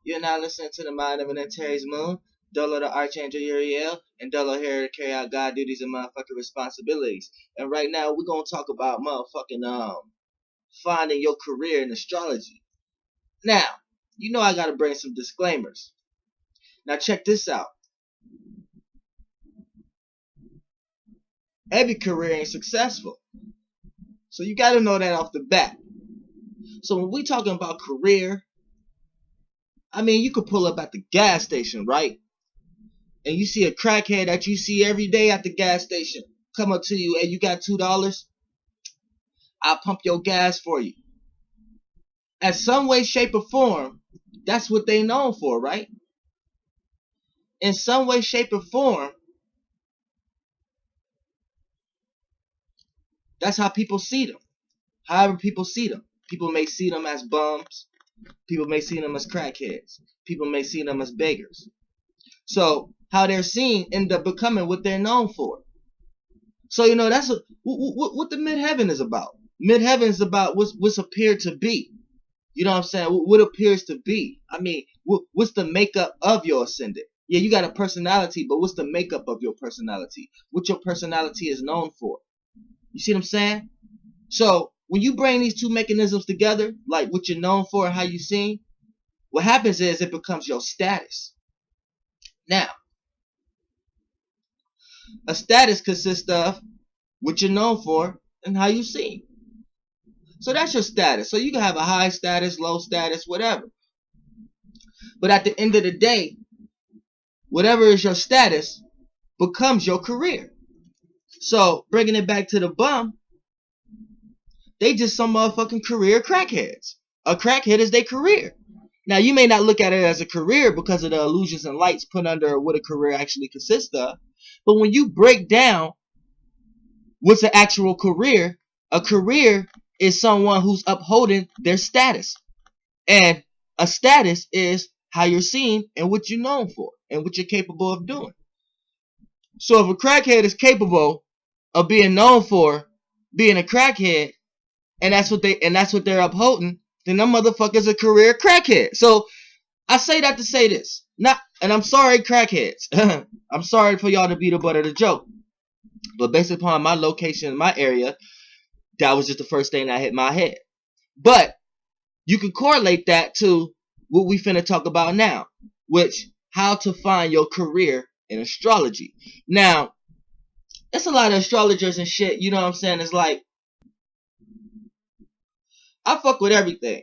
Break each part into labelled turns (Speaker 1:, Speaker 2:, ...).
Speaker 1: You're now listening to the Mind of an Antares Moon, Dolo the Archangel Uriel, and Dolo here to carry out God duties and motherfucking responsibilities. And right now we're gonna talk about motherfucking finding your career in astrology. Now, you know I gotta bring some disclaimers. Now check this out. Every career ain't successful. So you gotta know that off the bat. So when we talking about career, I mean you could pull up at the gas station, right? And you see a crackhead that you see every day at the gas station come up to you, and you got $2, I'll pump your gas for you. At some way, shape, or form, that's what they known for, right? In some way, shape, or form, that's how people see them. However people see them. People may see them as bums. People may see them as crackheads. People may see them as beggars. So how they're seen end up becoming what they're known for. So you know that's what the midheaven is about. Midheaven is about what's appeared to be. You know what I'm saying? What appears to be. I mean, what's the makeup of your ascendant? Yeah, you got a personality, but what's the makeup of your personality? What your personality is known for? You see what I'm saying? So when you bring these two mechanisms together, like what you're known for and how you seen, what happens is it becomes your status. Now, a status consists of what you're known for and how you seen. So that's your status. So you can have a high status, low status, whatever. But at the end of the day, whatever is your status becomes your career. So bringing it back to the bum, they just some motherfucking career crackheads. A crackhead is their career. Now you may not look at it as a career because of the illusions and lights put under what a career actually consists of. But when you break down what's an actual career, a career is someone who's upholding their status. And a status is how you're seen and what you're known for and what you're capable of doing. So if a crackhead is capable of being known for being a crackhead, and that's what they're upholding, then them motherfuckers a career crackhead. So I say that to say this. And I'm sorry, crackheads. I'm sorry for y'all to be the butt of the joke. But based upon my location in my area, that was just the first thing that hit my head. But you can correlate that to what we finna talk about now, which how to find your career in astrology. Now, there's a lot of astrologers and shit, you know what I'm saying? It's like, I fuck with everything.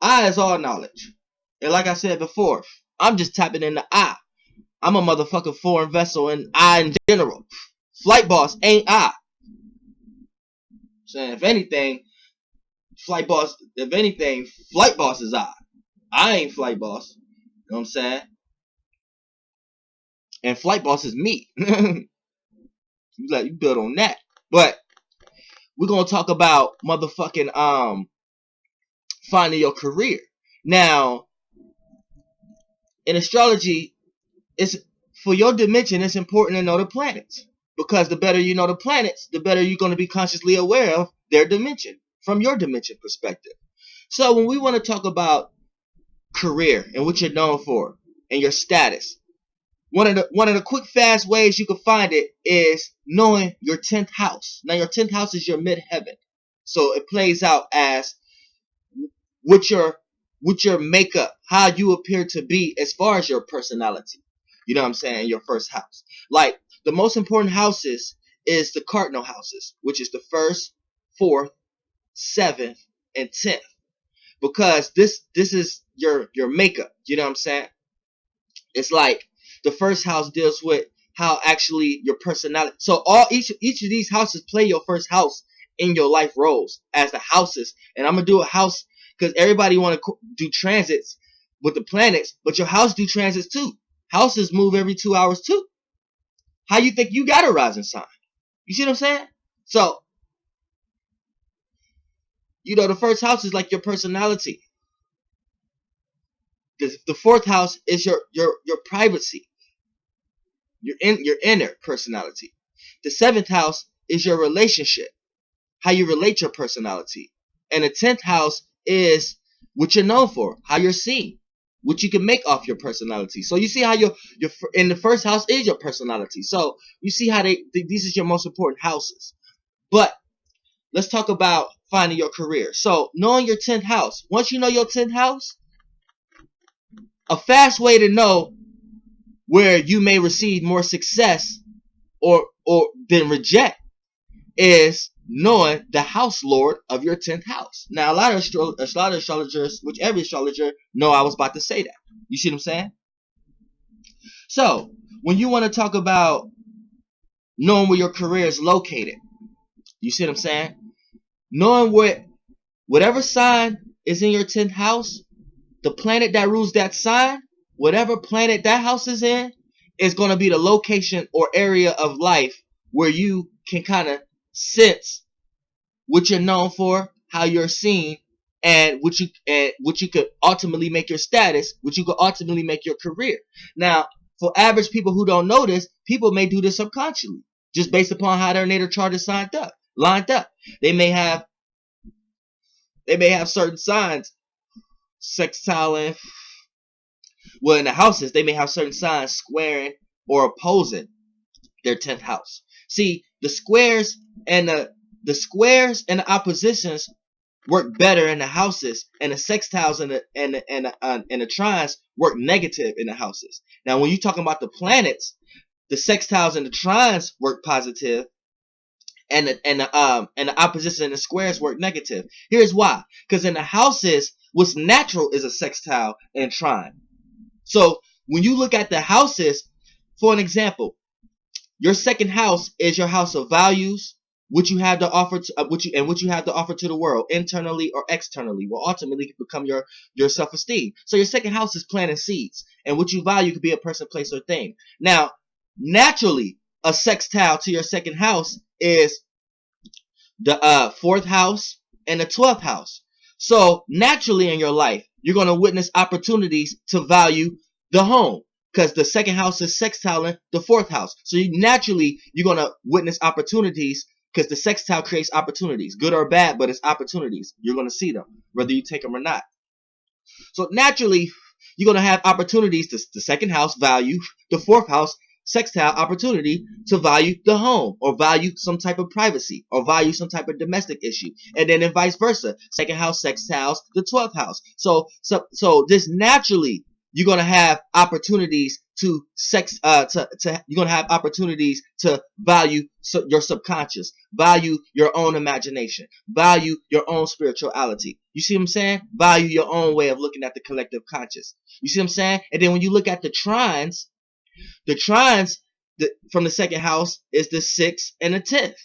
Speaker 1: I is all knowledge. And like I said before, I'm just tapping into I. I'm a motherfucking foreign vessel and I in general. Flight boss ain't I. So if anything, flight boss is I. I ain't flight boss. You know what I'm saying? And flight boss is me. You build on that. But we're gonna talk about motherfucking finding your career. Now, in astrology, it's for your dimension, it's important to know the planets. Because the better you know the planets, the better you're gonna be consciously aware of their dimension from your dimension perspective. So when we want to talk about career and what you're known for and your status, one of the quick fast ways you can find it is knowing your 10th house. Now your 10th house is your midheaven. So it plays out as what your makeup, how you appear to be as far as your personality. You know what I'm saying? Your first house. Like the most important houses is the cardinal houses, which is the 1st, 4th, 7th, and 10th. Because this is your makeup. You know what I'm saying? It's like the first house deals with how actually your personality. So each of these houses play your first house in your life roles as the houses. And I'm gonna do a house because everybody want to do transits with the planets, but your house do transits too. Houses move every 2 hours too. How you think you got a rising sign? You see what I'm saying? So, you know, the first house is like your personality. The 4th house is your privacy, your inner personality. The 7th house is your relationship, how you relate your personality, and the 10th house is what you're known for, how you're seen, what you can make off your personality. So you see how your in the first house is your personality. So you see how these is your most important houses. But let's talk about finding your career. So knowing your 10th house. Once you know your 10th house, a fast way to know where you may receive more success or than reject is knowing the house lord of your 10th house. Now, a lot of astrologers, which every astrologer, know I was about to say that. You see what I'm saying? So, when you want to talk about knowing where your career is located, you see what I'm saying? Knowing whatever sign is in your 10th house, the planet that rules that sign, whatever planet that house is in, is going to be the location or area of life where you can kind of sense what you're known for, how you're seen, and what you could ultimately make your status, what you could ultimately make your career. Now, for average people who don't know this, people may do this subconsciously, just based upon how their natal chart is lined up. They may have certain signs, sextiling. Well, in the houses, they may have certain signs squaring or opposing their 10th house. See, the squares and the oppositions work better in the houses, and the sextiles and the trines work negative in the houses. Now, when you're talking about the planets, the sextiles and the trines work positive, and the opposition and the squares work negative. Here's why: because in the houses, what's natural is a sextile and trine. So when you look at the houses, for an example, your second house is your house of values, what you have to offer to what you have to offer to the world, internally or externally, will ultimately become your self-esteem. So your second house is planting seeds, and what you value could be a person, place, or thing. Now, naturally, a sextile to your second house is the fourth house and the 12th house. So naturally in your life, you're going to witness opportunities to value the home, because the second house is sextiling the fourth house. So you're going to witness opportunities, because the sextile creates opportunities, good or bad, but it's opportunities. You're going to see them, whether you take them or not. So naturally, you're going to have opportunities to the second house value, the fourth house sextile opportunity to value the home, or value some type of privacy, or value some type of domestic issue, and then vice versa. Second house sextiles the 12th house. So this naturally, you're gonna have opportunities to you're gonna have opportunities to value your subconscious, value your own imagination, value your own spirituality. You see what I'm saying? Value your own way of looking at the collective conscious. You see what I'm saying? And then when you look at the trines from the second house is the 6th and the 10th.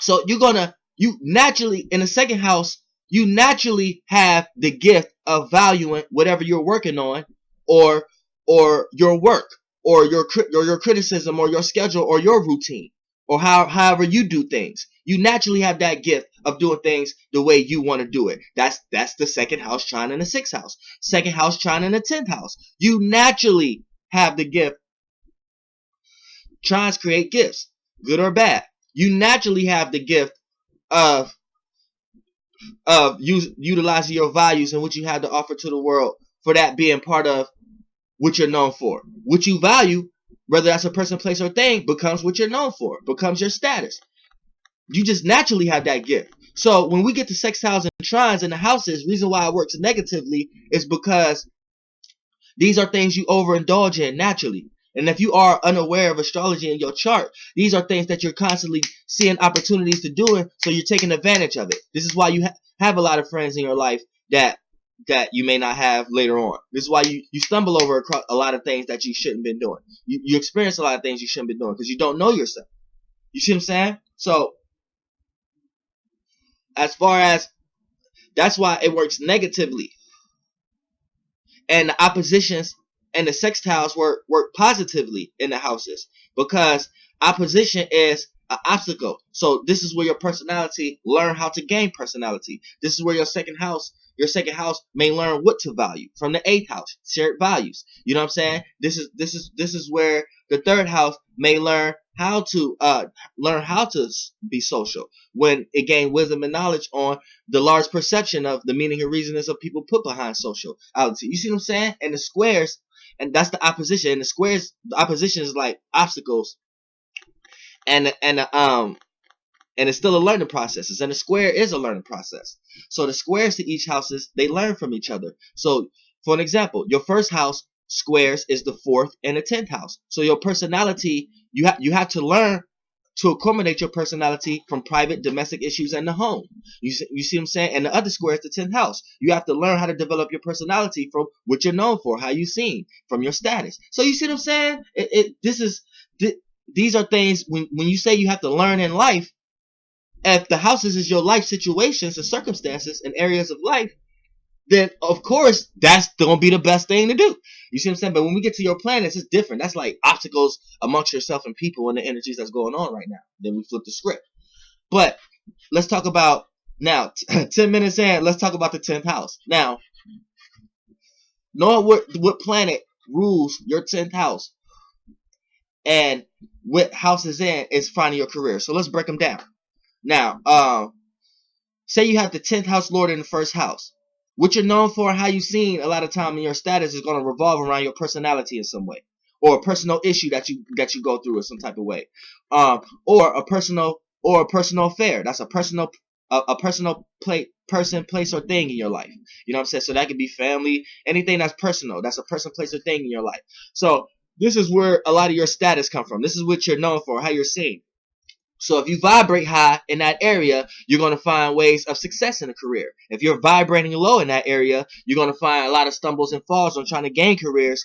Speaker 1: So you naturally, in the second house, you naturally have the gift of valuing whatever you're working on, or your work, or your criticism, or your schedule, or your routine, or however you do things. You naturally have that gift of doing things the way you want to do it. That's the second house trine in the 6th house. Second house trine in the 10th house. You naturally have the gift. Trines create gifts, good or bad. You naturally have the gift of utilizing your values and what you have to offer to the world, for that being part of what you're known for. What you value, whether that's a person, place, or thing, becomes what you're known for, becomes your status. You just naturally have that gift. So when we get to sextiles and trines in the houses, reason why it works negatively is because these are things you overindulge in naturally. And if you are unaware of astrology in your chart, these are things that you're constantly seeing opportunities to do it, so you're taking advantage of it. This is why you have a lot of friends in your life that you may not have later on. This is why you stumble over across a lot of things that you shouldn't be doing. You experience a lot of things you shouldn't be doing because you don't know yourself. You see what I'm saying? So, as far as, that's why it works negatively. And the oppositions and the sextiles work positively in the houses, because opposition is an obstacle. So this is where your personality, learn how to gain personality. This is where your second house Your second house may learn what to value. From the 8th house, shared values. You know what I'm saying? This is where the 3rd house may learn how to be social, when it gained wisdom and knowledge on the large perception of the meaning and reasonings of people put behind sociality. You see what I'm saying? And the squares, and that's the opposition. And the squares, the opposition is like obstacles, and it's still a learning process. And the square is a learning process. So the squares to each houses, they learn from each other. So for an example, your first house squares is the 4th and the 10th house. So your personality, you have to learn to accommodate your personality from private domestic issues and the home. You see what I'm saying? And the other square is the 10th house. You have to learn how to develop your personality from what you're known for, how you seen, from your status. So you see what I'm saying? These are things, when you say you have to learn in life, if the houses is your life situations and circumstances and areas of life, then of course that's gonna be the best thing to do. You see what I'm saying? But when we get to your planets, it's different. That's like obstacles amongst yourself and people and the energies that's going on right now. Then we flip the script. But let's talk about now. 10 minutes in, let's talk about the 10th house. Now, knowing what planet rules your 10th house and what house is in is finding your career. So let's break them down. Now, say you have the 10th house lord in the first house. What you're known for and how you've seen a lot of time in your status is going to revolve around your personality in some way, or a personal issue that you go through in some type of way, or a personal affair. That's a personal person, place, or thing in your life. You know what I'm saying? So that could be family, anything that's personal. That's a person, place, or thing in your life. So this is where a lot of your status come from. This is what you're known for, how you're seen. So if you vibrate high in that area, you're going to find ways of success in a career. If you're vibrating low in that area, you're going to find a lot of stumbles and falls on trying to gain careers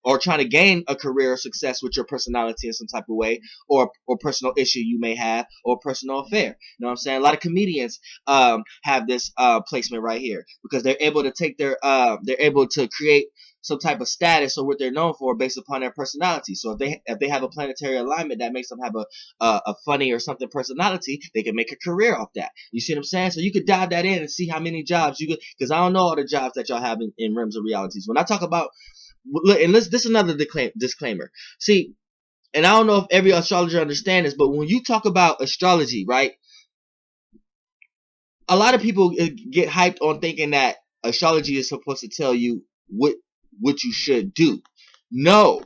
Speaker 1: or trying to gain a career of success with your personality in some type of way, or personal issue you may have, or personal affair. You know what I'm saying? A lot of comedians have this placement right here because they're able to take they're able to create some type of status or what they're known for based upon their personality. So if they have a planetary alignment that makes them have a funny or something personality, they can make a career off that. You see what I'm saying? So you could dive that in and see how many jobs you could, because I don't know all the jobs that y'all have in realms of realities. When I talk about, and this is another disclaimer. See, and I don't know if every astrologer understands this, but when you talk about astrology, right? A lot of people get hyped on thinking that astrology is supposed to tell you what you should do. No,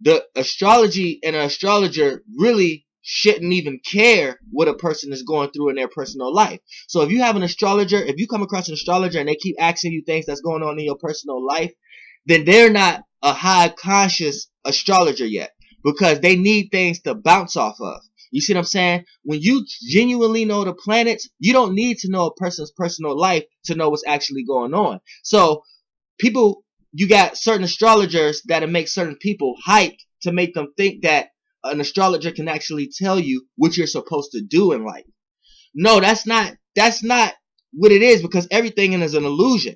Speaker 1: the astrology and an astrologer really shouldn't even care what a person is going through in their personal life. So if you have an astrologer, if you come across an astrologer and they keep asking you things that's going on in your personal life, then they're not a high conscious astrologer yet, because they need things to bounce off of. You see what I'm saying? When you genuinely know the planets, you don't need to know a person's personal life to know what's actually going on. So you got certain astrologers that'll make certain people hyped to make them think that an astrologer can actually tell you what you're supposed to do in life. No, that's not what it is, because everything is an illusion.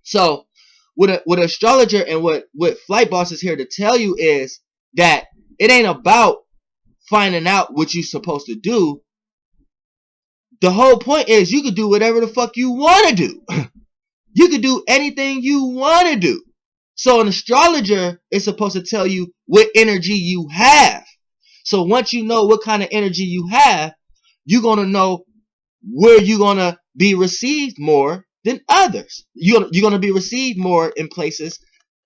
Speaker 1: So what an astrologer and what Flight Boss is here to tell you is that it ain't about finding out what you're supposed to do. The whole point is you could do whatever the fuck you want to do. You could do anything you want to do. So an astrologer is supposed to tell you what energy you have. So once you know what kind of energy you have, you're going to know where you're going to be received more than others. You're going to be received more in places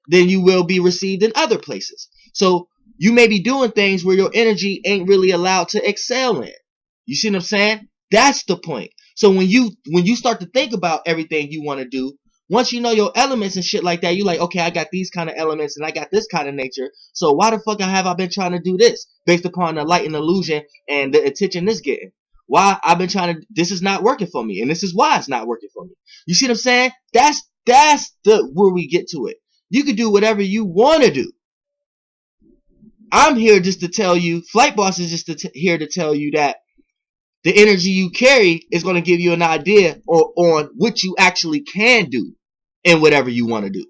Speaker 1: than you will be received in other places. So you may be doing things where your energy ain't really allowed to excel in. You see what I'm saying? That's the point. So when you start to think about everything you want to do, once you know your elements and shit like that, you're like, okay, I got these kind of elements and I got this kind of nature. So why the fuck have I been trying to do this based upon the light and illusion and the attention this getting? Why I've been trying to, this is not working for me, and this is why it's not working for me. You see what I'm saying? That's where we get to it. You can do whatever you want to do. I'm here just to tell you, Flight Boss is just here to tell you that the energy you carry is going to give you an idea on what you actually can do in whatever you want to do,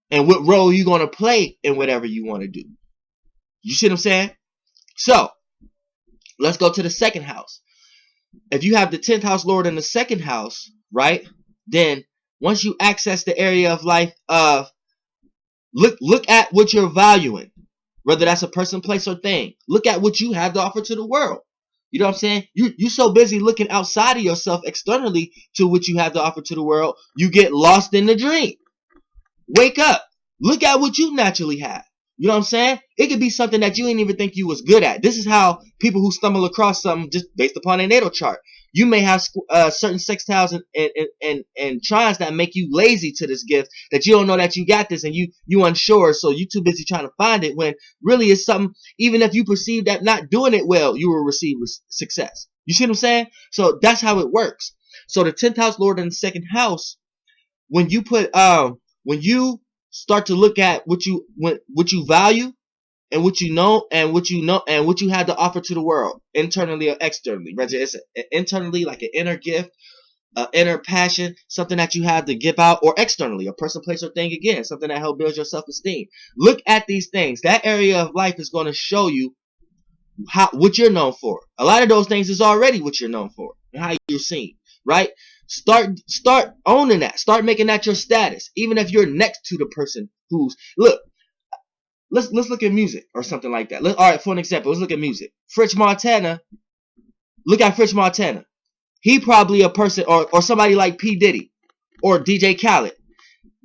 Speaker 1: and what role you're going to play in whatever you want to do. You see what I'm saying? So let's go to the second house. If you have the 10th house lord in the second house, right? Then once you access the area of life of look at what you're valuing, whether that's a person, place, or thing. Look at what you have to offer to the world. You know what I'm saying? You so busy looking outside of yourself externally to what you have to offer to the world, you get lost in the dream. Wake up. Look at what you naturally have. You know what I'm saying? It could be something that you didn't even think you was good at. This is how people who stumble across something just based upon their natal chart. You may have certain sextiles and trines that make you lazy to this gift, that you don't know that you got this, and you unsure, so you too busy trying to find it, when really it's something, even if you perceive that not doing it well, you will receive success. You see what I'm saying? So that's how it works. So the 10th house lord in the second house, when you put when you start to look at what you value and what you know and what you have to offer to the world, internally or externally, whether it's internally like an inner gift, an inner passion, something that you have to give out, or externally a person, place, or thing, again, something that helps build your self-esteem. Look at these things. That area of life is going to show you what you're known for. A lot of those things is already what you're known for and how you're seen, right? Start owning that. Start making that your status, even if you're next to the person who's look. Let's look at music or something like that. All right, for an example, let's look at music. French Montana. Look at French Montana. He probably a person, or somebody like P. Diddy or DJ Khaled.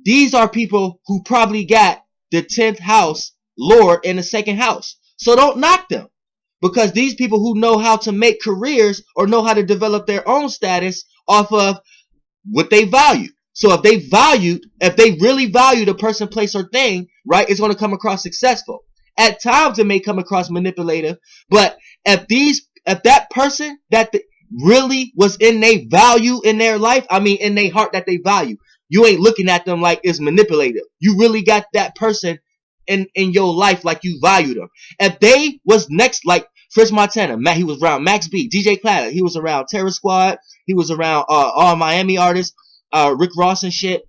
Speaker 1: These are people who probably got the 10th house lord in the second house. So don't knock them, because these people who know how to make careers or know how to develop their own status off of what they value. So if they really value the person, place, or thing, right, it's going to come across successful. At times it may come across manipulative, but if that person that really was in their value in their life, I mean in their heart that they value, you ain't looking at them like it's manipulative. You really got that person in your life like you value them. If they was next, like French Montana, he was around Max B, DJ Khaled, he was around Terror Squad, he was around all Miami artists, Rick Ross and shit.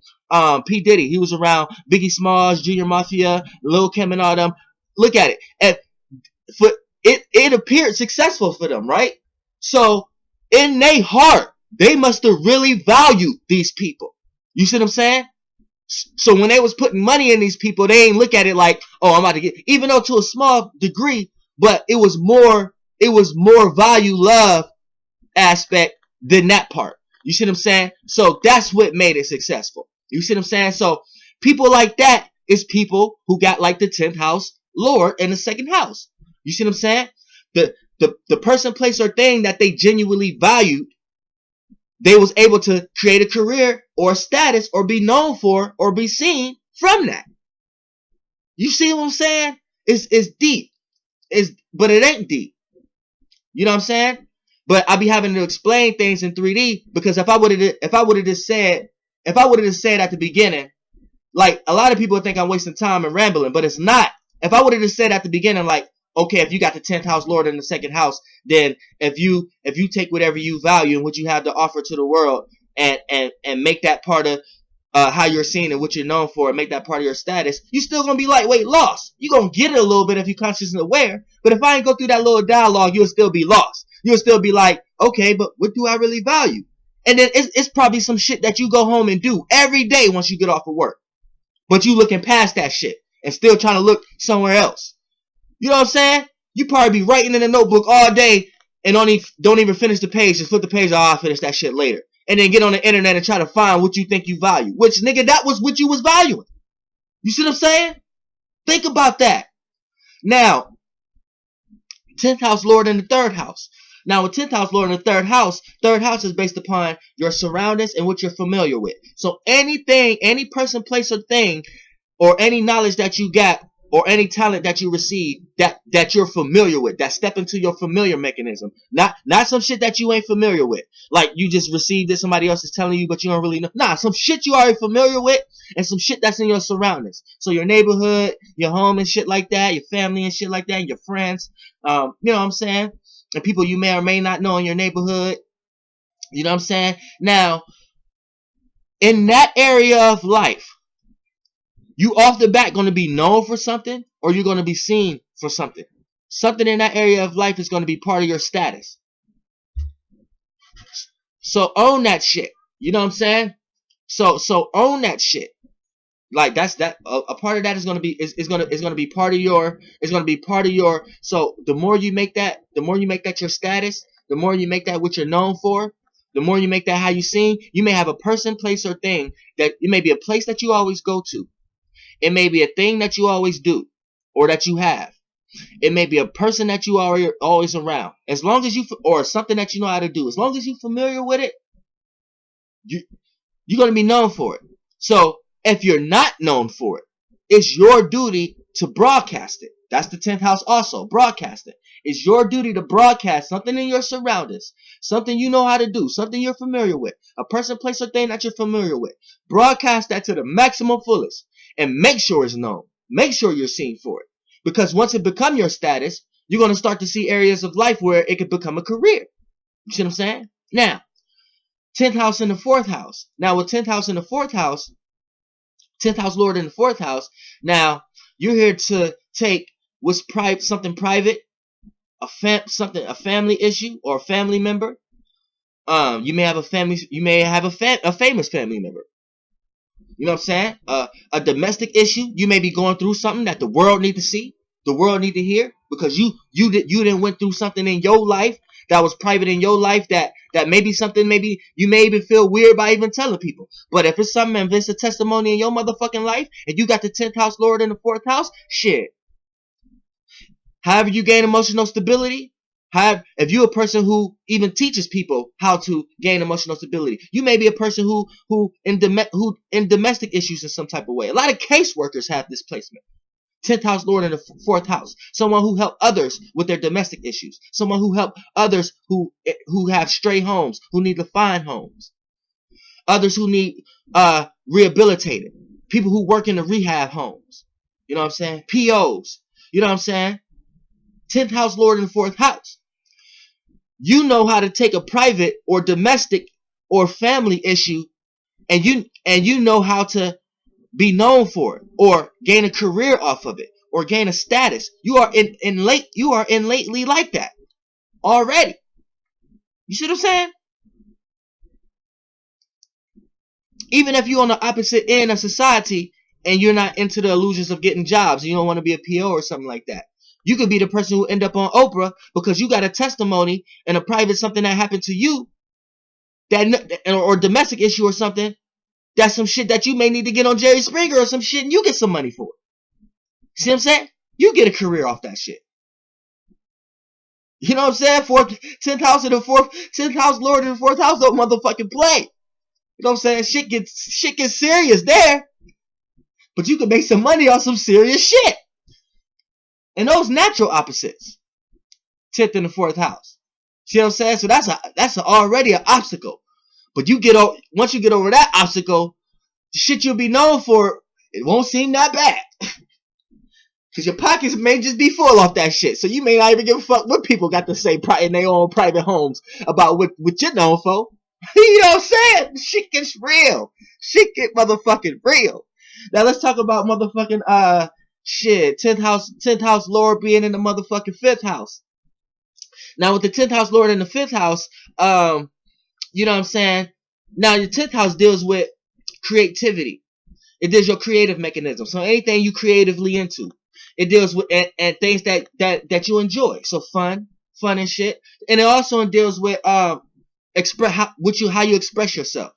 Speaker 1: P. Diddy, he was around Biggie Smalls, Junior Mafia, Lil Kim, and all them. Look at it. And it appeared successful for them, right? So in their heart, they must have really valued these people. You see what I'm saying? So when they was putting money in these people, they ain't look at it like, oh, I'm about to get, even though to a small degree, but it was more value, love aspect than that part. You see what I'm saying? So that's what made it successful. You see what I'm saying? So people like that is people who got like the 10th house lord in the second house. You see what I'm saying? The person, place, or thing that they genuinely valued, they was able to create a career or a status or be known for or be seen from that. You see what I'm saying? It's deep. But it ain't deep. You know what I'm saying? But I be having to explain things in 3D, because if I would have just said at the beginning, like a lot of people think I'm wasting time and rambling, but it's not. If I would have just said at the beginning, like, okay, if you got the 10th house lord in the second house, then if you take whatever you value and what you have to offer to the world and make that part of how you're seen and what you're known for, and make that part of your status, you still gonna be lightweight lost. You gonna get it a little bit if you're conscious and aware, but if I ain't go through that little dialogue, you'll still be lost. You'll still be like, okay, but what do I really value? And then it's probably some shit that you go home and do every day once you get off of work, but you looking past that shit and still trying to look somewhere else. You know what I'm saying? You probably be writing in a notebook all day and don't even finish the page. Just flip the page. Oh, I'll finish that shit later. And then get on the internet and try to find what you think you value. Which, nigga, that was what you was valuing. You see what I'm saying? Think about that. Now, 10th house lord in the third house. Now, with 10th house lord in the third house is based upon your surroundings and what you're familiar with. So anything, any person, place, or thing, or any knowledge that you got, or any talent that you receive that you're familiar with, that step into your familiar mechanism. Not some shit that you ain't familiar with. Like you just received it, somebody else is telling you, but you don't really know. Nah, some shit you already familiar with, and some shit that's in your surroundings. So your neighborhood, your home and shit like that, your family and shit like that, your friends, you know what I'm saying? And people you may or may not know in your neighborhood. You know what I'm saying? Now, in that area of life, you off the bat going to be known for something, or you're going to be seen for something. Something in that area of life is going to be part of your status. So own that shit. You know what I'm saying? So own that shit. Like that's that a part of that is gonna be is gonna be part of your so the more you make that your status, the more you make that what you're known for, the more you make that how you seen, you may have a person, place, or thing that it may be a place that you always go to. It may be a thing that you always do or that you have. It may be a person that you are always around. As long as you or something that you know how to do. As long as you're familiar with it, you're going to be known for it. So if you're not known for it, it's your duty to broadcast it. That's the 10th house also, broadcasting. It's your duty to broadcast something in your surroundings, something you know how to do, something you're familiar with, a person, place, or thing that you're familiar with. Broadcast that to the maximum fullest and make sure it's known. Make sure you're seen for it. Because once it becomes your status, you're going to start to see areas of life where it could become a career. You see what I'm saying? Now, 10th house in the 4th house. Now, with 10th house in the 4th house, 10th house lord in the 4th house, now, you're here to take what's something private, a family issue or a family member. You may have a famous family member. You know what I'm saying? A domestic issue. You may be going through something that the world need to see, the world need to hear, because you didn't went through something in your life that was private in your life that maybe something, maybe you may even feel weird by even telling people. But if it's something, if it's a testimony in your motherfucking life, and you got the 10th house lord in the 4th house, shit. However you gain emotional stability, if you're a person who even teaches people how to gain emotional stability, you may be a person who in domestic issues in some type of way. A lot of caseworkers have this placement. 10th house lord in the 4th house. Someone who help others with their domestic issues. Someone who help others who have stray homes, who need to find homes. Others who need rehabilitated. People who work in the rehab homes. You know what I'm saying? POs. You know what I'm saying? 10th house lord in the 4th house. You know how to take a private or domestic or family issue and you know how to be known for it or gain a career off of it or gain a status. You are lately like that already. You see what I'm saying? Even if you're on the opposite end of society and you're not into the illusions of getting jobs, you don't want to be a PO or something like that. You could be the person who end up on Oprah because you got a testimony and a private something that happened to you or domestic issue or something. That's some shit that you may need to get on Jerry Springer or some shit and you get some money for it. See what I'm saying? You get a career off that shit. You know what I'm saying? 10th house in the 4th, 10th house lord in the 4th house don't motherfucking play. You know what I'm saying? Shit gets serious there. But you can make some money off some serious shit. And those natural opposites. 10th and the 4th house. See what I'm saying? So that's already an obstacle. But once you get over that obstacle, the shit you'll be known for, it won't seem that bad. Because your pockets may just be full off that shit. So you may not even give a fuck what people got to say in their own private homes about what you're known for. You know what I'm saying? Shit gets real. Shit get motherfucking real. Now let's talk about motherfucking 10th house lord being in the motherfucking 5th house. Now with the 10th house lord in the 5th house, you know what I'm saying? Now your 10th house deals with creativity. It deals your creative mechanism. So anything you creatively into. It deals with and things that you enjoy. So fun and shit. And it also deals with how you express yourself.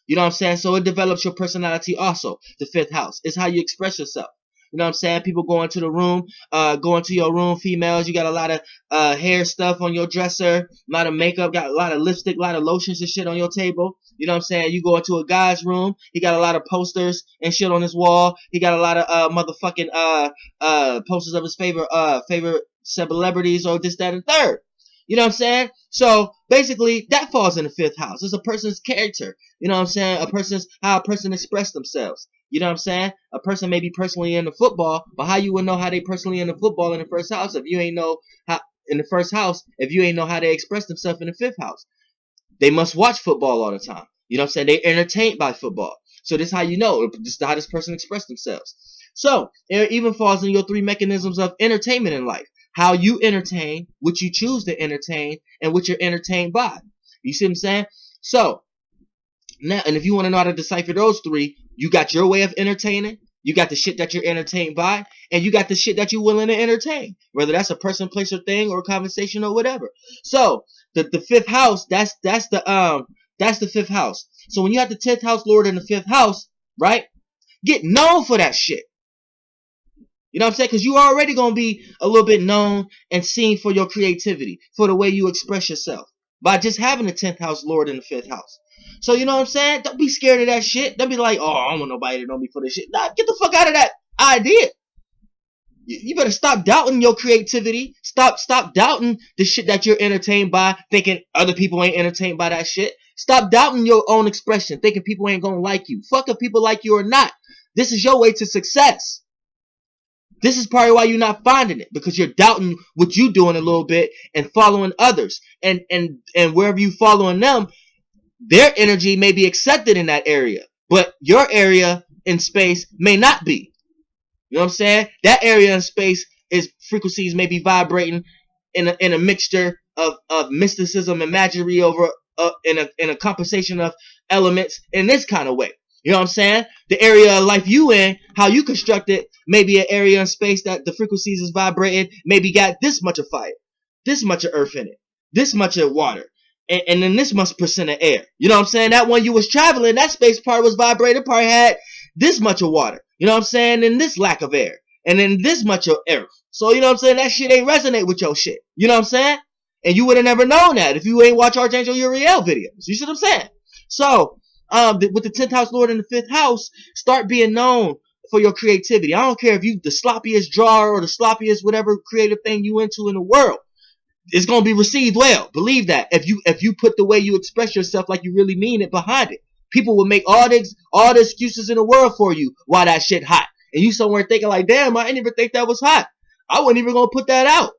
Speaker 1: You know what I'm saying? So it develops your personality also. The 5th house. It's how you express yourself. You know what I'm saying? People go into the room, go into your room, females, you got a lot of hair stuff on your dresser, a lot of makeup, got a lot of lipstick, a lot of lotions and shit on your table. You know what I'm saying? You go into a guy's room, he got a lot of posters and shit on his wall. He got a lot of motherfucking posters of his favorite celebrities or this, that, and third. You know what I'm saying? So basically that falls in the 5th house. It's a person's character. You know what I'm saying? How a person express themselves. You know what I'm saying? A person may be personally into football, but how you would know how they personally into football in the 1st house if you ain't know how in the 1st house if you ain't know how they express themselves in the 5th house? They must watch football all the time. You know what I'm saying? They entertained by football. So this is how you know. This is how this person express themselves. So it even falls in your 3 mechanisms of entertainment in life. How you entertain, what you choose to entertain, and what you're entertained by. You see what I'm saying? So Now, and if you want to know how to decipher those three, you got your way of entertaining, you got the shit that you're entertained by, and you got the shit that you're willing to entertain, whether that's a person, place, or thing, or conversation, or whatever. So the fifth house, that's the fifth house. So when you have the 10th house lord in the fifth house, right? Get known for that shit. You know what I'm saying? Because you already gonna be a little bit known and seen for your creativity, for the way you express yourself, by just having the 10th house lord in the fifth house. So you know what I'm saying? Don't be scared of that shit. Don't be like, oh, I don't want nobody to know me for this shit. Nah, get the fuck out of that idea. You better stop doubting your creativity. Stop doubting the shit that you're entertained by, thinking other people ain't entertained by that shit. Stop doubting your own expression, thinking people ain't gonna like you. Fuck if people like you or not. This is your way to success. This is probably why you're not finding it, because you're doubting what you're doing a little bit and following others. And wherever you following them, their energy may be accepted in that area, but your area in space may not be. You know what I'm saying? That area in space is frequencies may be vibrating in a mixture of mysticism and magic over in a compensation of elements in this kind of way. You know what I'm saying? The area of life you in, how you construct it, maybe an area in space that the frequencies is vibrating, maybe got this much of fire, this much of earth in it, this much of water, and then this much percent of air. You know what I'm saying? That one you was traveling, that space part was vibrating, part had this much of water. You know what I'm saying? And this lack of air. And then this much of earth. So you know what I'm saying? That shit ain't resonate with your shit. You know what I'm saying? And you would have never known that if you ain't watch Archangel Uriel videos. You see what I'm saying? So, with the 10th house lord in the 5th house, start being known for your creativity. I don't care if you the sloppiest drawer or the sloppiest whatever creative thing you into in the world. It's gonna be received well. Believe that. If you put the way you express yourself like you really mean it behind it, people will make all the excuses in the world for you why that shit hot. And you somewhere thinking like, damn, I didn't even think that was hot. I wasn't even gonna put that out.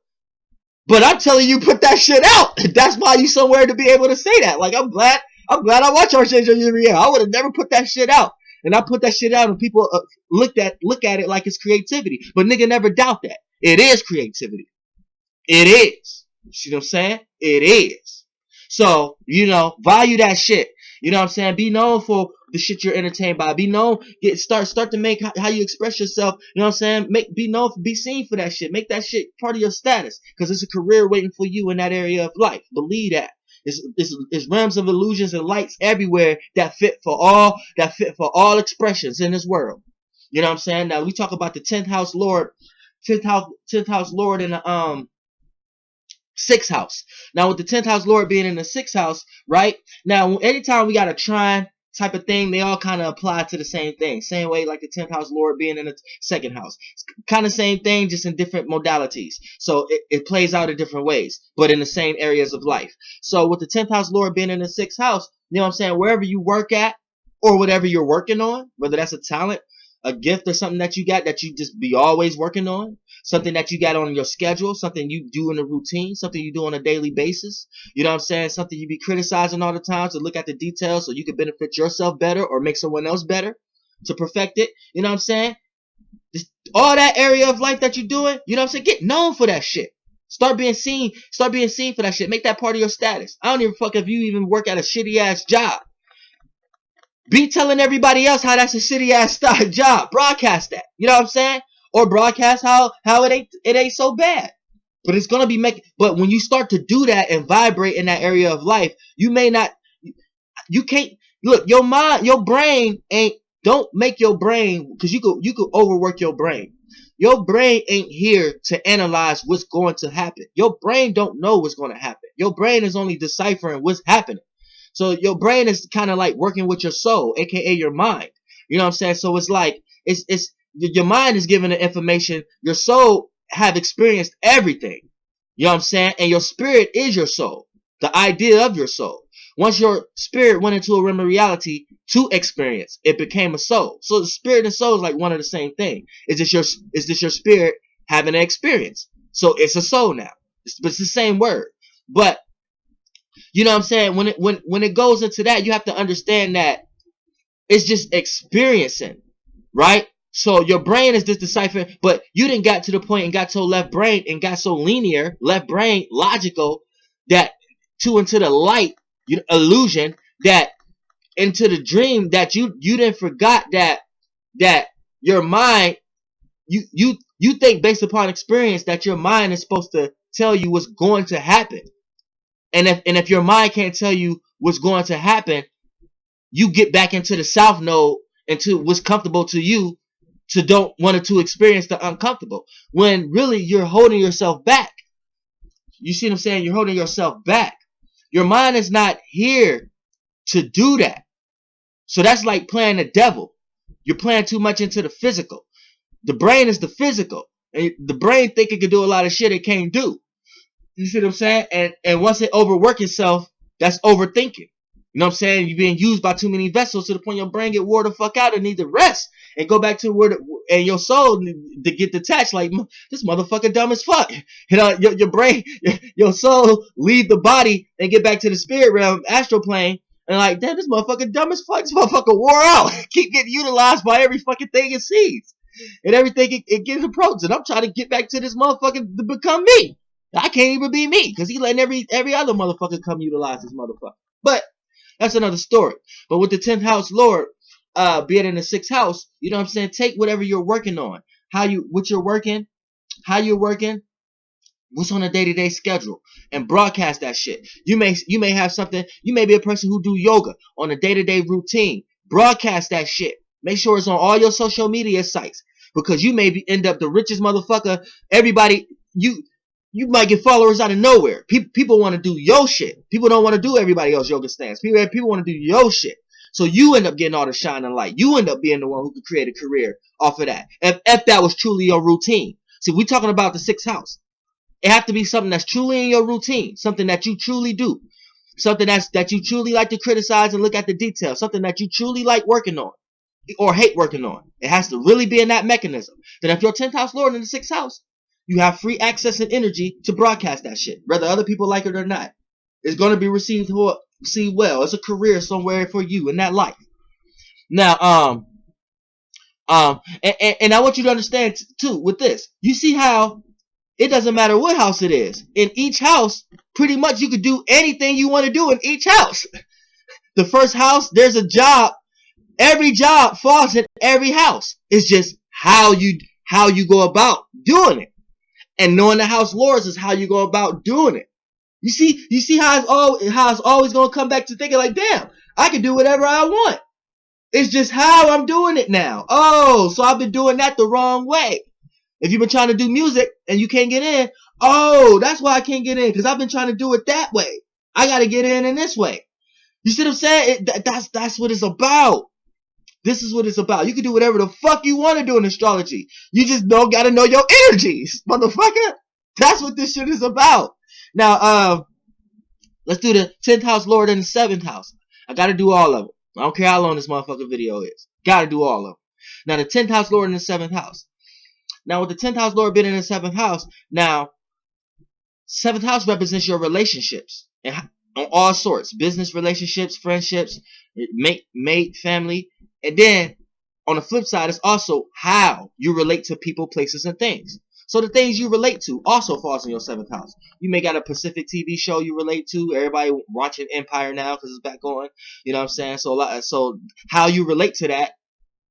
Speaker 1: But I'm telling you, put that shit out. That's why you somewhere to be able to say that. Like, I'm glad I watch Archangel Uriel. I would have never put that shit out. And I put that shit out and people look at it like it's creativity. But nigga never doubt that. It is creativity. It is. You see what I'm saying? It is. So, value that shit. You know what I'm saying? Be known for the shit you're entertained by. Be known. Start to make how you express yourself. You know what I'm saying? Be known. Be seen for that shit. Make that shit part of your status, because it's a career waiting for you in that area of life. Believe that. It's realms of illusions and lights everywhere that fit for all expressions in this world. You know what I'm saying? Now we talk about the 10th house lord, 10th house lord in the 6th house. Now with the 10th house lord being in the 6th house, right? Now anytime we got a trine type of thing, they all kind of apply to the same thing. Same way like the 10th house lord being in the 2nd house. It's kind of same thing, just in different modalities. So it plays out in different ways, but in the same areas of life. So with the 10th house lord being in the 6th house, you know what I'm saying? Wherever you work at, or whatever you're working on, whether that's a talent, a gift, or something that you got that you just be always working on, something that you got on your schedule, something you do in a routine, something you do on a daily basis. You know what I'm saying? Something you be criticizing all the time to look at the details so you can benefit yourself better or make someone else better to perfect it. You know what I'm saying? Just all that area of life that you're doing, you know what I'm saying? Get known for that shit. Start being seen for that shit. Make that part of your status. I don't give a fuck if you even work at a shitty ass job. Be telling everybody else how that's a shitty ass job. Broadcast that. You know what I'm saying? Or broadcast how it ain't so bad. But it's gonna be but when you start to do that and vibrate in that area of life, you can't look, your brain don't make your brain, because you could overwork your brain. Your brain ain't here to analyze what's going to happen. Your brain don't know what's going to happen. Your brain is only deciphering what's happening. So your brain is kind of like working with your soul, aka your mind. You know what I'm saying? So it's like your mind is giving the information. Your soul have experienced everything. You know what I'm saying? And your spirit is your soul, the idea of your soul. Once your spirit went into a realm of reality to experience, it became a soul. So the spirit and soul is like one of the same thing. Is this your spirit having an experience? So it's a soul now. It's the same word. But you know what I'm saying? When it goes into that, you have to understand that it's just experiencing, right? So your brain is just deciphering, but you didn't got to the point and got so left brain and got so linear, left brain, logical, that into the light illusion that into the dream that you didn't forgot that your mind, you think based upon experience that your mind is supposed to tell you what's going to happen. And if your mind can't tell you what's going to happen, you get back into the south node, into what's comfortable to you, to don't want to experience the uncomfortable. When really you're holding yourself back. You see what I'm saying? You're holding yourself back. Your mind is not here to do that. So that's like playing the devil. You're playing too much into the physical. The brain is the physical. And the brain think it can do a lot of shit it can't do. You see what I'm saying? And once it overwork itself, that's overthinking. You know what I'm saying? You're being used by too many vessels to the point your brain get wore the fuck out and need to rest and go back to where and your soul to get detached. Like, this motherfucker dumb as fuck. You know, your brain, your soul leave the body and get back to the spirit realm, astral plane, and like, damn, this motherfucker dumb as fuck. This motherfucker wore out. Keep getting utilized by every fucking thing it sees and everything it gets approached. And I'm trying to get back to this motherfucker to become me. I can't even be me because he letting every other motherfucker come utilize this motherfucker. But that's another story. But with the 10th house Lord being in the 6th house, you know what I'm saying? Take whatever you're working on, what you're working, how you're working, what's on a day-to-day schedule, and broadcast that shit. You may have something. You may be a person who do yoga on a day-to-day routine. Broadcast that shit. Make sure it's on all your social media sites, because you may end up the richest motherfucker. Everybody, you might get followers out of nowhere. People want to do your shit. People don't want to do everybody else yoga stance. People want to do your shit. So you end up getting all the shining light. You end up being the one who could create a career off of that. If that was truly your routine. See, we're talking about the 6th house. It have to be something that's truly in your routine. Something that you truly do. Something that you truly like to criticize and look at the details. Something that you truly like working on or hate working on. It has to really be in that mechanism. Then if your 10th house Lord in the 6th house, you have free access and energy to broadcast that shit, whether other people like it or not. It's going to be received well. It's a career somewhere for you in that life. Now, and I want you to understand too with this. You see how it doesn't matter what house it is. In each house, pretty much you could do anything you want to do in each house. The first house, there's a job. Every job falls in every house. It's just how you go about doing it. And knowing the house lords is how you go about doing it. You see how it's always gonna come back to thinking like, damn, I can do whatever I want. It's just how I'm doing it now. Oh, so I've been doing that the wrong way. If you've been trying to do music and you can't get in, oh, that's why I can't get in, because I've been trying to do it that way. I gotta get in this way. You see what I'm saying? That's what it's about. This is what it's about. You can do whatever the fuck you want to do in astrology. You just don't gotta know your energies, motherfucker. That's what this shit is about. Now, let's do the 10th house Lord in the 7th house. I gotta do all of them. I don't care how long this motherfucking video is. Gotta do all of them. Now, the 10th house Lord in the 7th house. Now, with the 10th house Lord being in the 7th house, now, 7th house represents your relationships. And on all sorts. Business relationships, friendships, mate, family. And then, on the flip side, it's also how you relate to people, places, and things. So the things you relate to also falls in your 7th house. You may got a Pacific TV show you relate to. Everybody watching Empire now because it's back on. You know what I'm saying? So how you relate to that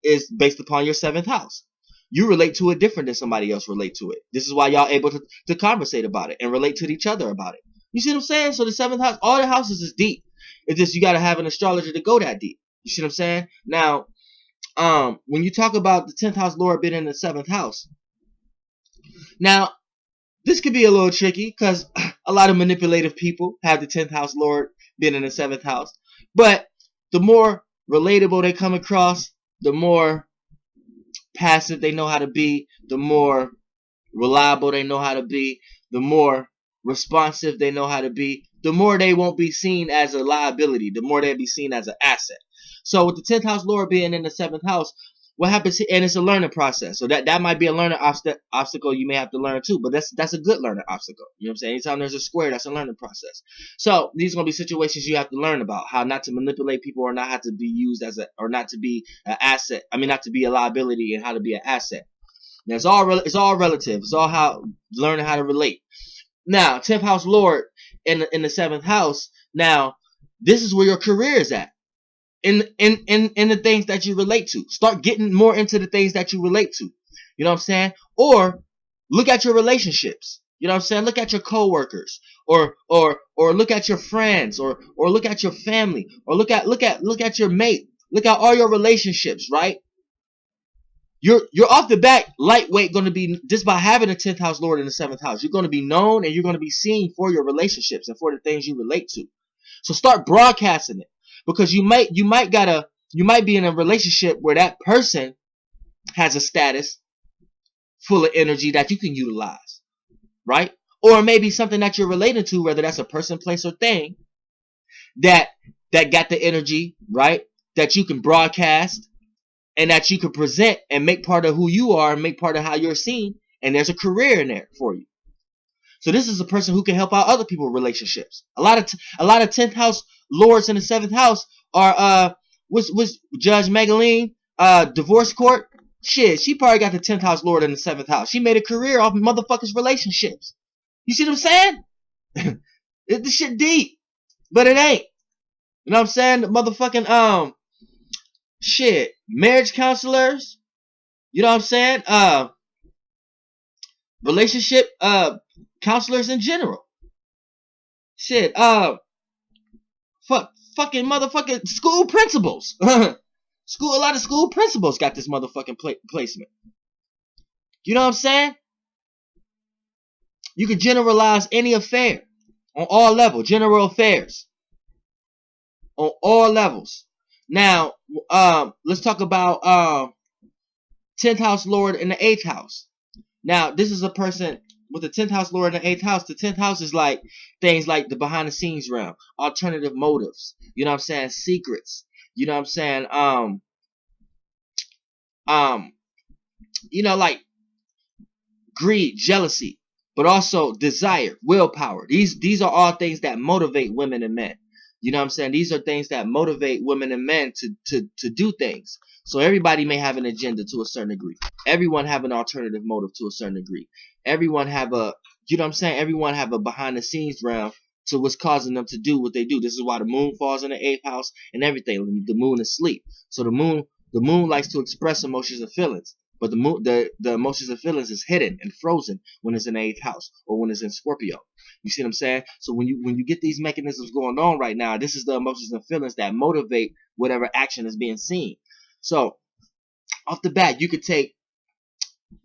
Speaker 1: is based upon your 7th house. You relate to it different than somebody else relate to it. This is why y'all able to conversate about it and relate to each other about it. You see what I'm saying? So the 7th house, all the houses is deep. It's just you got to have an astrologer to go that deep. You see what I'm saying? Now, when you talk about the 10th house Lord being in the 7th house, now, this could be a little tricky because a lot of manipulative people have the 10th house Lord being in the 7th house. But the more relatable they come across, the more passive they know how to be, the more reliable they know how to be, the more responsive they know how to be, the more they won't be seen as a liability, the more they'll be seen as an asset. So with the 10th house Lord being in the 7th house, what happens, and it's a learning process. So that might be a learning obstacle you may have to learn too, but that's a good learning obstacle. You know what I'm saying? Anytime there's a square, that's a learning process. So these are going to be situations you have to learn about, how not to manipulate people or not have to be used as or not to be an asset. I mean, not to be a liability and how to be an asset. Now, it's all relative. It's all how learning how to relate. Now, 10th house Lord in the 7th house. Now, this is where your career is at. in the things that you relate to. Start getting more into the things that you relate to. You know what I'm saying? Or look at your relationships. You know what I'm saying? Look at your coworkers, or look at your friends, or look at your family, or look at your mate. Look at all your relationships, right? You're off the bat lightweight going to be just by having a 10th house lord in the 7th house. You're going to be known and you're going to be seen for your relationships and for the things you relate to. So start broadcasting it, because you might be in a relationship where that person has a status full of energy that you can utilize, right? Or maybe something that you're related to, whether that's a person, place, or thing that got the energy, right? That you can broadcast and that you can present and make part of who you are and make part of how you're seen. And there's a career in there for you. So this is a person who can help out other people with relationships. A lot of 10th house lords in the 7th house are was Judge Magaline, divorce court. Shit, she probably got the 10th house lord in the 7th house. She made a career off of motherfuckers' relationships. You see what I'm saying? This shit deep, but it ain't. You know what I'm saying? The motherfucking shit, marriage counselors. You know what I'm saying? Relationship counselors in general. Shit, fucking motherfucking school principals. A lot of school principals got this motherfucking placement. You know what I'm saying? You can generalize any affair on all levels. General affairs on all levels. Now, let's talk about 10th house lord in the 8th house. Now, this is a person with the 10th house lord in the 8th house. The 10th house is like things like the behind the scenes realm, alternative motives. You know what I'm saying? Secrets. You know what I'm saying? You know, like greed, jealousy, but also desire, willpower. These are all things that motivate women and men. You know what I'm saying? These are things that motivate women and men to do things. So everybody may have an agenda to a certain degree. Everyone have an alternative motive to a certain degree. Everyone have a, you know what I'm saying? Everyone have a behind the scenes realm to what's causing them to do what they do. This is why the moon falls in the 8th house and everything. The moon is asleep. So the moon likes to express emotions and feelings. But the emotions and feelings is hidden and frozen when it's in the 8th house or when it's in Scorpio. You see what I'm saying? So when you get these mechanisms going on right now, this is the emotions and feelings that motivate whatever action is being seen. So off the bat, you could take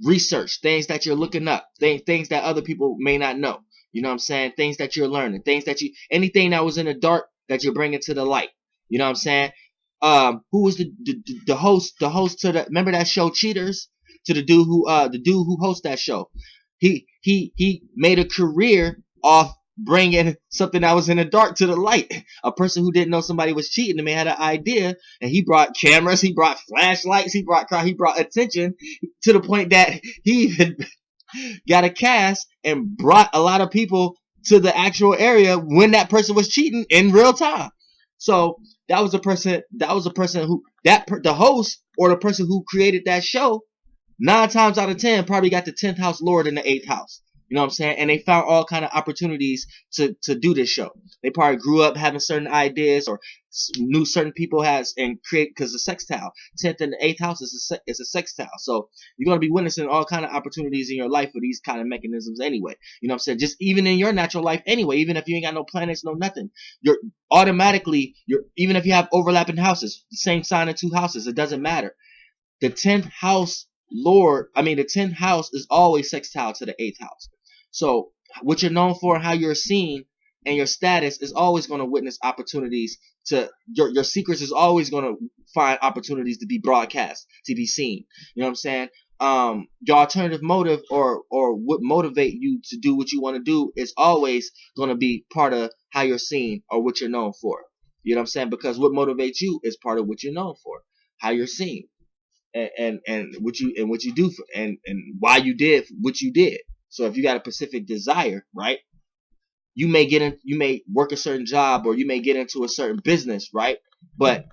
Speaker 1: research, things that you're looking up, things that other people may not know. You know what I'm saying? Things that you're learning, anything that was in the dark that you're bringing to the light. You know what I'm saying? Who was the host to the, remember that show Cheaters? To the dude who hosts that show. He made a career off bringing something that was in the dark to the light. A person who didn't know somebody was cheating and they had an idea, and he brought cameras, he brought flashlights, he brought attention to the point that he even got a cast and brought a lot of people to the actual area when that person was cheating in real time. So that was a person who the host or the person who created that show 9 times out of 10 probably got the 10th house lord in the 8th house. You know what I'm saying? And they found all kind of opportunities to do this show. They probably grew up having certain ideas or knew certain people and create, because the sextile 10th and the 8th house is a sextile. So you're going to be witnessing all kind of opportunities in your life for these kind of mechanisms anyway. You know what I'm saying? Just even in your natural life anyway, even if you ain't got no planets, no nothing, you're even if you have overlapping houses, the same sign in 2 houses, it doesn't matter. The 10th house the 10th house is always sextile to the 8th house. So what you're known for, how you're seen, and your status is always going to witness opportunities to your secrets is always going to find opportunities to be broadcast, to be seen. You know what I'm saying? Your alternative motive or what motivate you to do what you want to do is always going to be part of how you're seen or what you're known for. You know what I'm saying? Because what motivates you is part of what you're known for, how you're seen, and what you do for, and why you did what you did. So if you got a specific desire, right? You may work a certain job or you may get into a certain business, right? But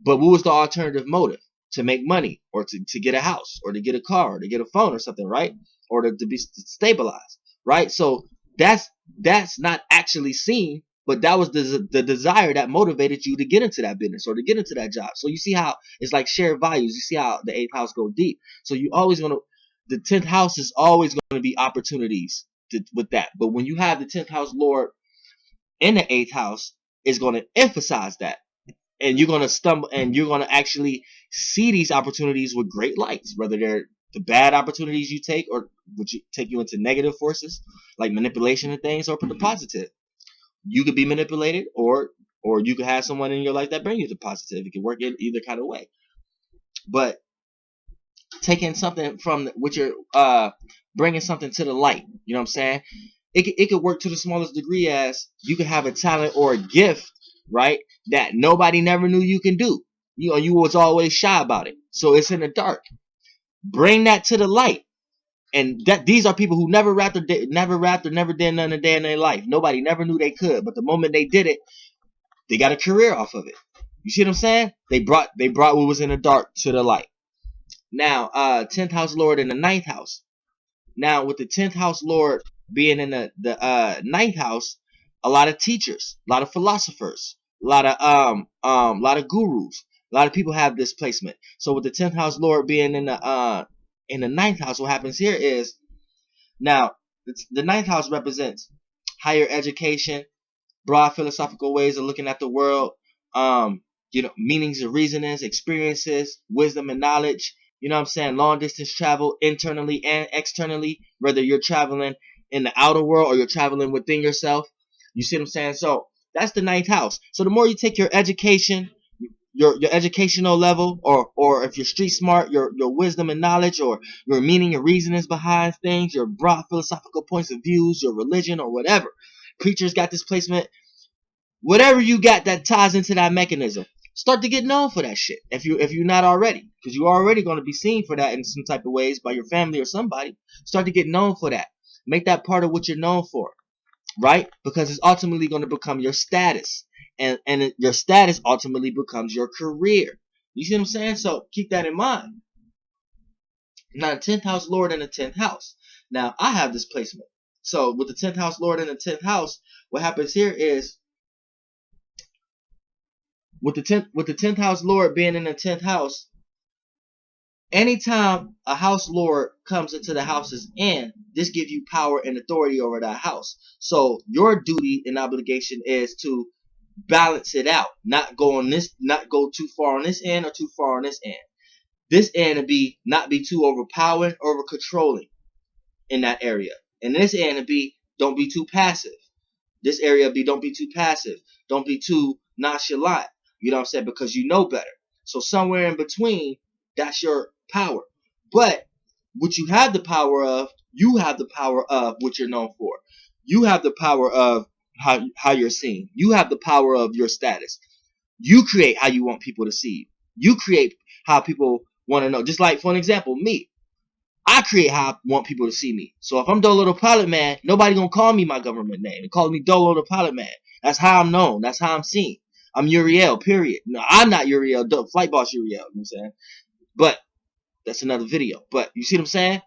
Speaker 1: what was the alternative motive? To make money or to get a house or to get a car or to get a phone or something, right? Or to be stabilized, right? So that's not actually seen, but that was the desire that motivated you to get into that business or to get into that job. So you see how it's like shared values. You see how the 8th house go deep. So you always gonna, the 10th house is always going to be opportunities with that. But when you have the 10th house Lord in the 8th house, it's going to emphasize that. And you're going to stumble, and you're going to actually see these opportunities with great lights, whether they're the bad opportunities you take, or which take you into negative forces like manipulation and things, or the positive. You could be manipulated, or you could have someone in your life that bring you to positive. It can work in either kind of way. But taking something from what you're bringing something to the light, you know what I'm saying? It could work to the smallest degree, as you could have a talent or a gift, right, that nobody never knew you can do. You know, you was always shy about it, so it's in the dark. Bring that to the light, and that these are people who never rapped or never did none a day in their life. Nobody never knew they could, but the moment they did it, they got a career off of it. You see what I'm saying? They brought what was in the dark to the light. Now, 10th house Lord in the 9th house. Now, with the 10th house Lord being in the 9th house, a lot of teachers, a lot of philosophers, a lot of gurus, a lot of people have this placement. So with the 10th house Lord being in the 9th house, what happens here is, now the 9th house represents higher education, broad philosophical ways of looking at the world, meanings and reasonings, experiences, wisdom and knowledge. You know what I'm saying? Long distance travel internally and externally, whether you're traveling in the outer world or you're traveling within yourself. You see what I'm saying? So that's the 9th house. So the more you take your education, your educational level, or if you're street smart, your wisdom and knowledge, or your meaning and reasonings behind things, your broad philosophical points of views, your religion, or whatever. Preachers got this placement. Whatever you got that ties into that mechanism, start to get known for that shit. If you're not already, because you're already going to be seen for that in some type of ways by your family or somebody. Start to get known for that. Make that part of what you're known for, right? Because it's ultimately going to become your status, and your status ultimately becomes your career. You see what I'm saying? So keep that in mind. Now, the 10th house Lord in the 10th house. Now, I have this placement. So with the 10th house Lord in the 10th house, what happens here is, with the 10th house Lord being in the 10th house, anytime a house Lord comes into the house's end, this gives you power and authority over that house. So your duty and obligation is to balance it out, not go too far on this end or too far on this end. This end to not be too overpowering, over controlling in that area. And this end to don't be too passive. This area don't be too passive. Don't be too nonchalant. You know what I'm saying? Because you know better. So somewhere in between, that's your power. But what you have the power of, you have the power of what you're known for. You have the power of how you're seen. You have the power of your status. You create how you want people to see you. You create how people want to know. Just like, for an example, me. I create how I want people to see me. So if I'm Dolo the Pilot Man, nobody gonna call me my government name. They call me Dolo the Pilot Man. That's how I'm known. That's how I'm seen. I'm Uriel, period. No, I'm not Uriel. Flight Boss Uriel. You know what I'm saying? But that's another video. But you see what I'm saying?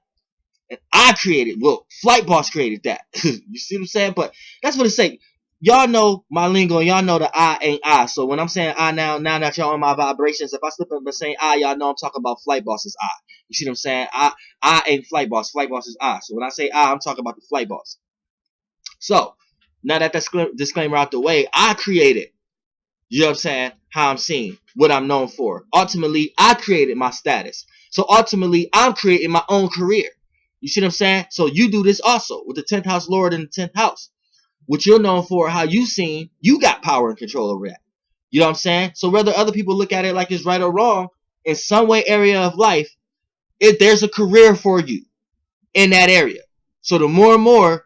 Speaker 1: And I created, Flight Boss created that. You see what I'm saying? But that's what it's saying. Y'all know my lingo. Y'all know the I ain't I. So when I'm saying I now that y'all on my vibrations, if I slip up and say I, y'all know I'm talking about Flight Boss's I. You see what I'm saying? I ain't Flight Boss. Flight Boss is I. So when I say I, I'm talking about the Flight Boss. So now that that's disclaimer out the way, I created, you know what I'm saying, how I'm seen, what I'm known for. Ultimately, I created my status. So ultimately, I'm creating my own career. You see what I'm saying? So you do this also with the 10th house Lord in the 10th house. What you're known for, how you seen, you got power and control over that. You know what I'm saying? So whether other people look at it like it's right or wrong, in some way, area of life, there's a career for you in that area. So the more and more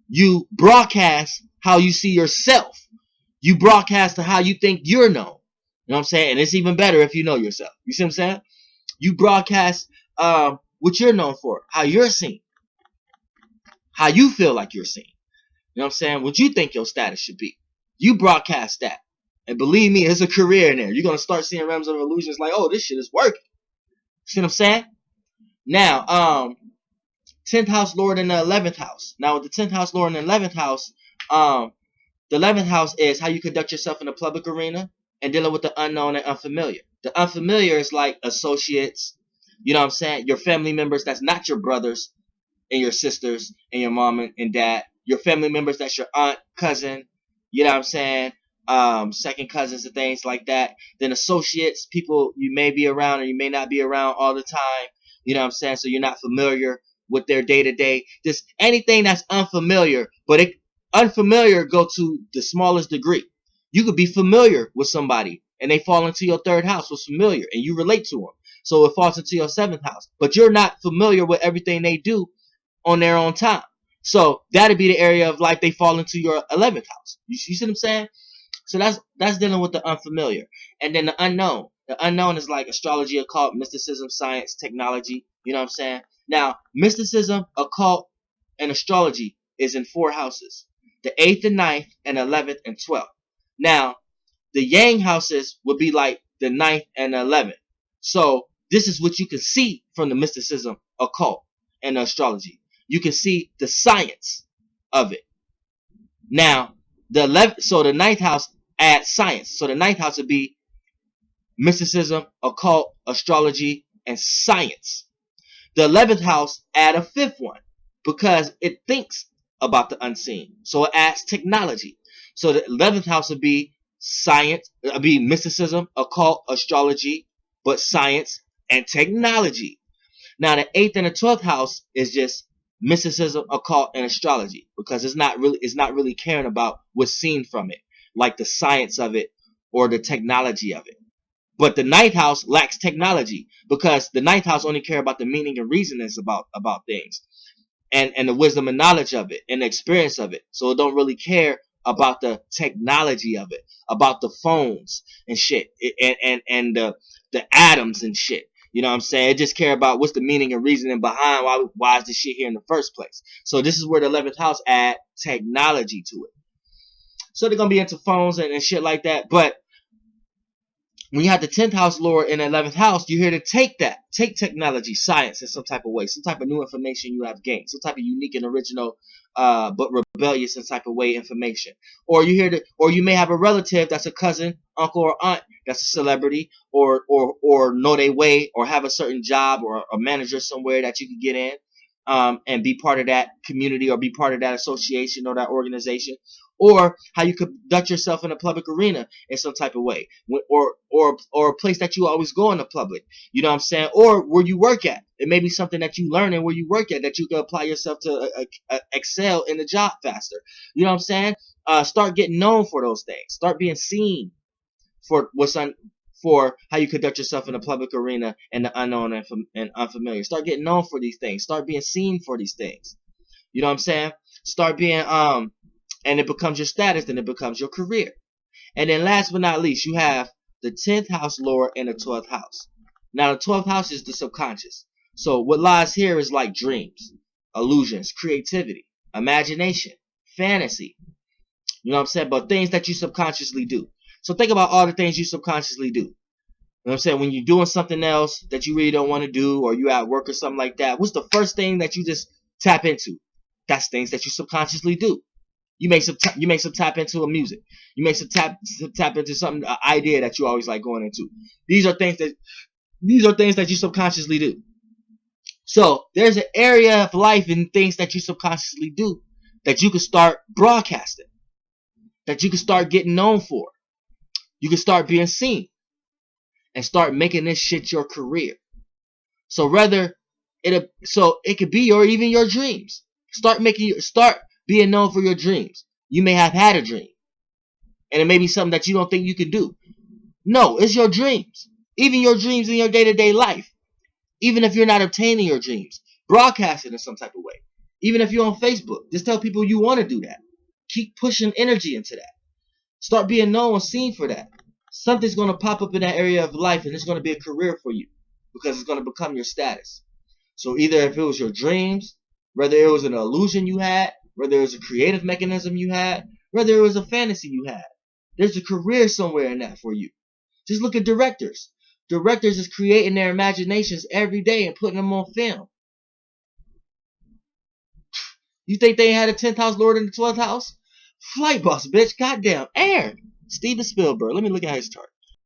Speaker 1: you broadcast how you see yourself, you broadcast to how you think you're known. You know what I'm saying? And it's even better if you know yourself. You see what I'm saying? You broadcast what you're known for, how you're seen, how you feel like you're seen. You know what I'm saying? What you think your status should be. You broadcast that. And believe me, it's a career in there. You're going to start seeing realms of illusions like, oh, this shit is working. See what I'm saying? Now, 10th house Lord in the 11th house. Now, with the 10th house Lord in the 11th house, the The 11th house is how you conduct yourself in the public arena and dealing with the unknown and unfamiliar. The unfamiliar is like associates, you know what I'm saying? Your family members that's not your brothers and your sisters and your mom and dad. Your family members that's your aunt, cousin, you know what I'm saying? Second cousins and things like that. Then associates, people you may be around or you may not be around all the time. You know what I'm saying? So you're not familiar with their day to day. Just anything that's unfamiliar, but unfamiliar go to the smallest degree. You could be familiar with somebody and they fall into your third house with familiar and you relate to them. So it falls into your seventh house, but you're not familiar with everything they do on their own time. So that'd be the area of life they fall into your 11th house. You see what I'm saying? So that's dealing with the unfamiliar. And then the unknown. The unknown is like astrology, occult, mysticism, science, technology. You know what I'm saying? Now, mysticism, occult, and astrology is in 4 houses. The 8th, the 9th, and 11th, and 12th. Now, the yang houses would be like the 9th and the 11th. So this is what you can see from the mysticism, occult, and the astrology. You can see the science of it. Now, the 11th, so the 9th house adds science. So the 9th house would be mysticism, occult, astrology, and science. The 11th house add a 5th one because it thinks about the unseen. So it adds technology. So the 11th house would be science, would be mysticism, occult, astrology, but science and technology. Now the 8th and the 12th house is just mysticism, occult, and astrology because it's not really caring about what's seen from it, like the science of it or the technology of it. But the 9th house lacks technology because the 9th house only care about the meaning and reasonings about things and the wisdom and knowledge of it and the experience of it. So it don't really care about the technology of it, about the phones and shit and the atoms and shit. You know what I'm saying? It just care about what's the meaning and reasoning behind why is this shit here in the first place. So this is where the 11th house add technology to it. So they're going to be into phones and shit like that. But when you have the 10th house lord in the 11th house, you're here to take technology, science in some type of way, some type of new information you have gained, some type of unique and original, but rebellious in type of way information. Or you're here to, or you may have a relative that's a cousin, uncle, or aunt that's a celebrity, or know their way, or have a certain job or a manager somewhere that you can get in, and be part of that community or be part of that association or that organization. Or how you conduct yourself in a public arena in some type of way, or a place that you always go in the public, you know what I'm saying, or where you work at. It may be something that you learn and where you work at that you can apply yourself to excel in the job faster. You know what I'm saying? Start getting known for those things. Start being seen for for how you conduct yourself in a public arena and the unknown and unfamiliar. Start getting known for these things. Start being seen for these things. You know what I'm saying? Start being and it becomes your status, then it becomes your career. And then last but not least, you have the 10th house lord and the 12th house. Now the 12th house is the subconscious. So what lies here is like dreams, illusions, creativity, imagination, fantasy. You know what I'm saying? But things that you subconsciously do. So think about all the things you subconsciously do. You know what I'm saying? When you're doing something else that you really don't want to do, or you at work or something like that, what's the first thing that you just tap into? That's things that you subconsciously do. You make some tap into a music. You make some tap into something, an idea that you always like going into. These are things that you subconsciously do. So there's an area of life and things that you subconsciously do that you can start broadcasting, that you can start getting known for. You can start being seen and start making this shit your career. So it could be even your dreams. Start being known for your dreams. You may have had a dream, and it may be something that you don't think you can do. No, it's your dreams. Even your dreams in your day-to-day life. Even if you're not obtaining your dreams, broadcast it in some type of way. Even if you're on Facebook, just tell people you want to do that. Keep pushing energy into that. Start being known and seen for that. Something's going to pop up in that area of life, and it's going to be a career for you because it's going to become your status. So either if it was your dreams, whether it was an illusion you had, whether it was a creative mechanism you had, whether it was a fantasy you had, there's a career somewhere in that for you. Just look at directors. Directors is creating their imaginations every day and putting them on film. You think they had a 10th house lord in the 12th house? Flight boss, bitch. Goddamn. Aaron. Steven Spielberg. Let me look at his chart.